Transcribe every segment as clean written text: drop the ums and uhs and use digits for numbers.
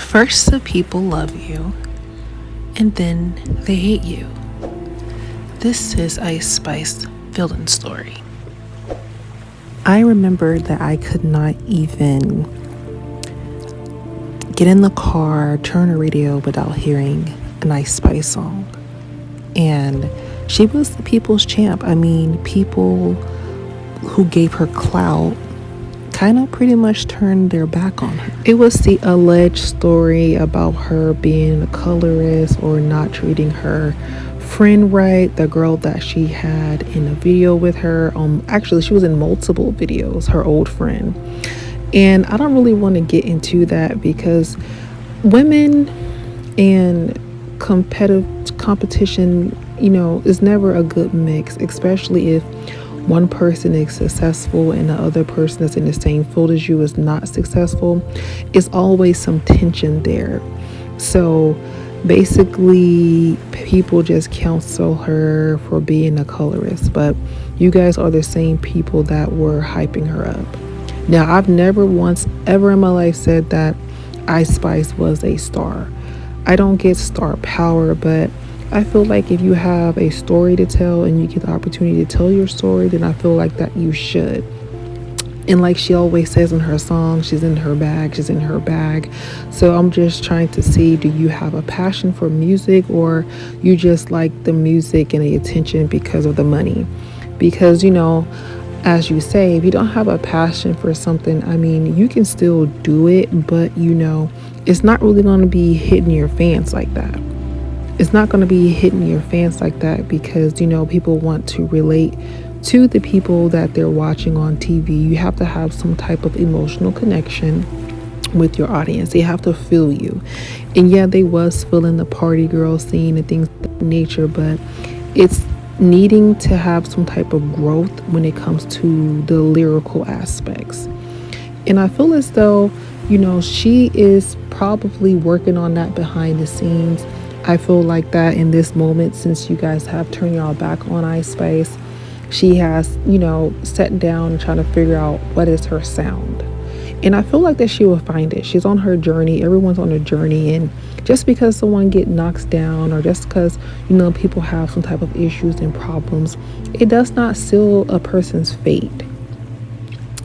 First, the people love you, and then they hate you. This is Ice Spice villain story. I remember that I could not even get in the car, turn the radio without hearing an Ice Spice song. And she was the people's champ. I mean, people who gave her clout kind of pretty much turned their back on her. It was the alleged story about her being a colorist or not treating her friend right, the girl that she had in a video with her. Actually, she was in multiple videos, her old friend. And I don't really want to get into that because women and competition, is never a good mix, especially if one person is successful and the other person that's in the same field as you is not successful. It's always some tension there. So basically, people just counsel her for being a colorist, but you guys are the same people that were hyping her up. Now, I've never once ever in my life said that Ice Spice was a star. I don't get star power, but I feel like if you have a story to tell and you get the opportunity to tell your story, then I feel like that you should. And like she always says in her song, she's in her bag. So I'm just trying to see, do you have a passion for music, or you just like the music and the attention because of the money? Because, as you say, if you don't have a passion for something, I mean, you can still do it, but it's not really going to be hitting your fans like that. It's not going to be hitting your fans like that because, people want to relate to the people that they're watching on TV. You have to have some type of emotional connection with your audience. They have to feel you. And yeah, they was feeling the party girl scene and things of that nature, but it's needing to have some type of growth when it comes to the lyrical aspects. And I feel as though, she is probably working on that behind the scenes. I feel like that in this moment, since you guys have turned y'all back on Ice Spice, she has, sat down and trying to figure out what is her sound. And I feel like that she will find it. She's on her journey. Everyone's on a journey. And just because someone get knocked down, or just because, people have some type of issues and problems, it does not seal a person's fate.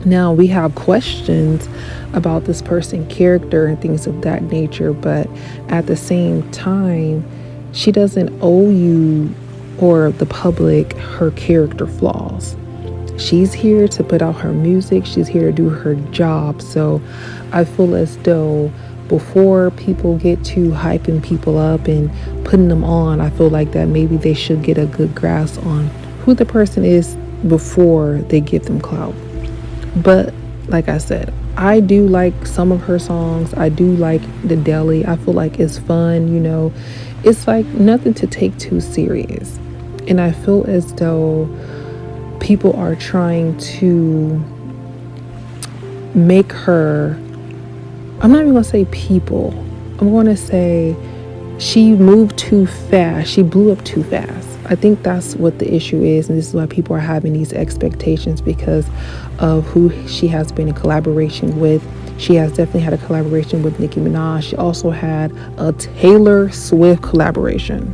Now, we have questions about this person's character and things of that nature, but at the same time, she doesn't owe you or the public her character flaws. She's here to put out her music. She's here to do her job. So I feel as though before people get to hyping people up and putting them on, I feel like that maybe they should get a good grasp on who the person is before they give them clout. But like I said, I do like some of her songs. I do like the deli. I feel like it's fun, It's like nothing to take too serious. And I feel as though people are trying to make her, I'm not even going to say people. I'm going to say she moved too fast. She blew up too fast. I think that's what the issue is. And this is why people are having these expectations because of who she has been in collaboration with. She has definitely had a collaboration with Nicki Minaj. She also had a Taylor Swift collaboration.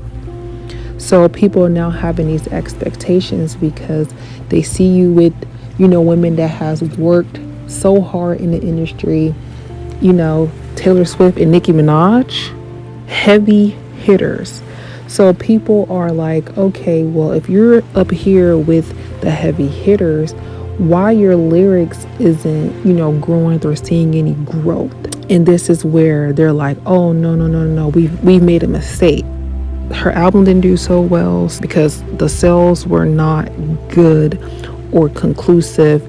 So people are now having these expectations because they see you with, women that has worked so hard in the industry. Taylor Swift and Nicki Minaj, heavy hitters. So people are like, okay, well, if you're up here with the heavy hitters, why your lyrics isn't, growing or seeing any growth? And this is where they're like, oh, no, we've made a mistake. Her album didn't do so well because the sales were not good or conclusive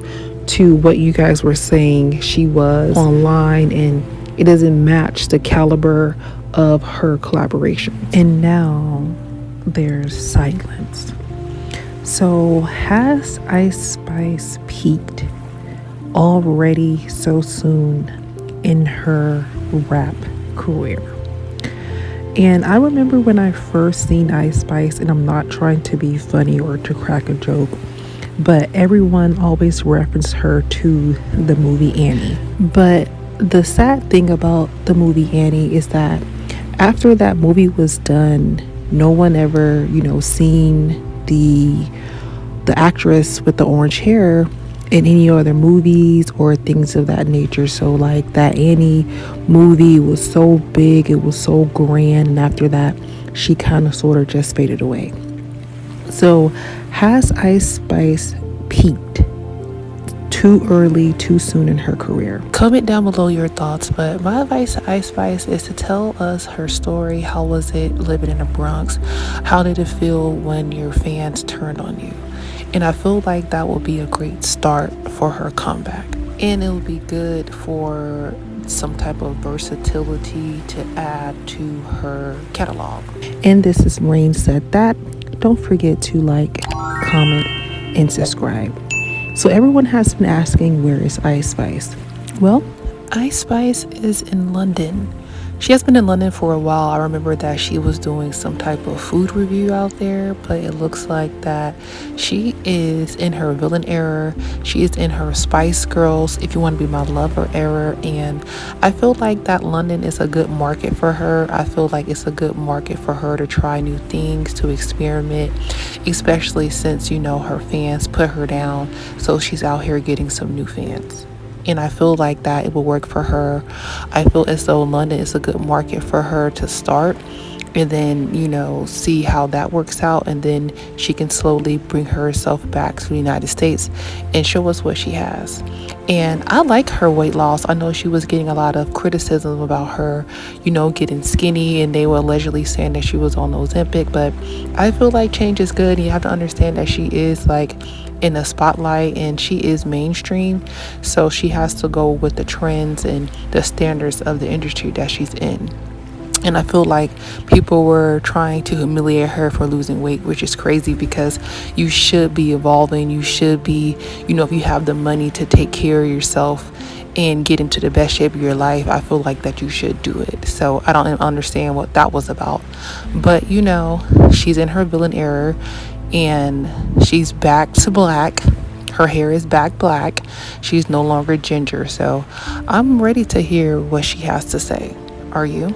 to what you guys were saying she was online, and it doesn't match the caliber of her collaboration. And now there's silence. So has Ice Spice peaked already so soon in her rap career? And I remember when I first seen Ice Spice, and I'm not trying to be funny or to crack a joke, but everyone always referenced her to the movie Annie. But The sad thing about the movie Annie is that after that movie was done, no one ever, seen the actress with the orange hair in any other movies or things of that nature. So like that Annie movie was so big, it was so grand, and after that, she kind of sort of just faded away. So has Ice Spice peaked too early, too soon in her career? Comment down below your thoughts, but my advice to Ice Spice is to tell us her story. How was it living in the Bronx? How did it feel when your fans turned on you? And I feel like that will be a great start for her comeback. And it will be good for some type of versatility to add to her catalog. And this is Rain Said That. Don't forget to like, comment, and subscribe. So everyone has been asking, where is Ice Spice? Well, Ice Spice is in London. She has been in London for a while. I remember that she was doing some type of food review out there, but it looks like that she is in her villain era. She is in her Spice Girls, if you want to be my lover era. And I feel like that London is a good market for her. I feel like it's a good market for her to try new things, to experiment, especially since, her fans put her down. So she's out here getting some new fans. And I feel like that it will work for her. I feel as though London is a good market for her to start and then, see how that works out. And then she can slowly bring herself back to the United States and show us what she has. And I like her weight loss. I know she was getting a lot of criticism about her, getting skinny, and they were allegedly saying that she was on Ozempic. But I feel like change is good. And you have to understand that she is like in the spotlight and she is mainstream, so she has to go with the trends and the standards of the industry that she's in. And I feel like people were trying to humiliate her for losing weight, which is crazy because you should be evolving. You should be, if you have the money to take care of yourself and get into the best shape of your life, I feel like that you should do it. So I don't understand what that was about. But, she's in her villain era and she's back to black. Her hair is back black. She's no longer ginger. So I'm ready to hear what she has to say. Are you?